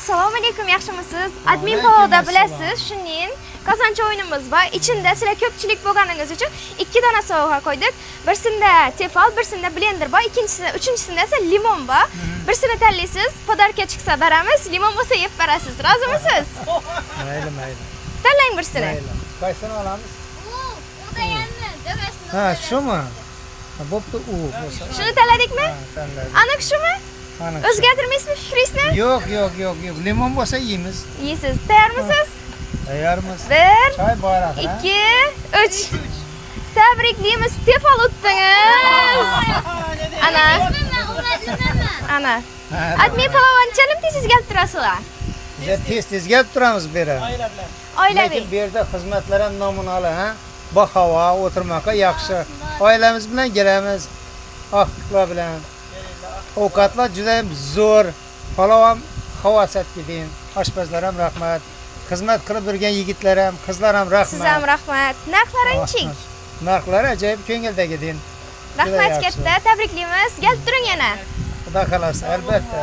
Assalomu alaykum, yaxshimisiz? Admin polovda bilasiz, shuning qozoncha o'yinimiz bor. Ichida sizlar ko'pchilik bo'lganingiz uchun 2 dona sovg'a qo'ydik. Birisida tefal, birisida blender bor, uchinchisida esa limon bor. Birisini tanlaysiz, podarka chiqsa beramiz, limon bo'lsa yeb berasiz. Rozimisiz? Mayli. Tanlang birisini. Qaysini olamiz? U da yanni, devasini. Ha, shumi? Bo'pti, u bo'lsa. Shuni tanladikmi? Ha, tanladik. Aniq shumi? Aniq. O'zgartirmaysizmi fikringizni? Yo'q. Limon bo'lsa yeymiz. Yeysiz. Tayyormisiz? Tayyormiz. 1, Choy boyroq. 2, 3. Tabriklaymiz, tefal o'tdingiz. Ana. Ana. Admin palovonchalim tez kelib turasizlar. Biz tez kelib turamiz bu yerga. Oilaviy. Lekin bu yerda xizmatlar ham nominali, ha? Bahavo, o'tirmoqqa yaxshi. Oilamiz bilan kelamiz. Ahtiqlar bilan. Ovqatlar juda ham zo'r. Palov ham havasat kedin. Oshpazlar ham rahmat. Xizmat qilib yurgan yigitlar ham, qizlar ham rahmat. Siz ham rahmat. Narxlaring-chi? Narxlar ajoyib ko'ngildagidin. Rahmat katta, tabriklaymiz. Kelib turing yana. Xudo xolasa, albatta.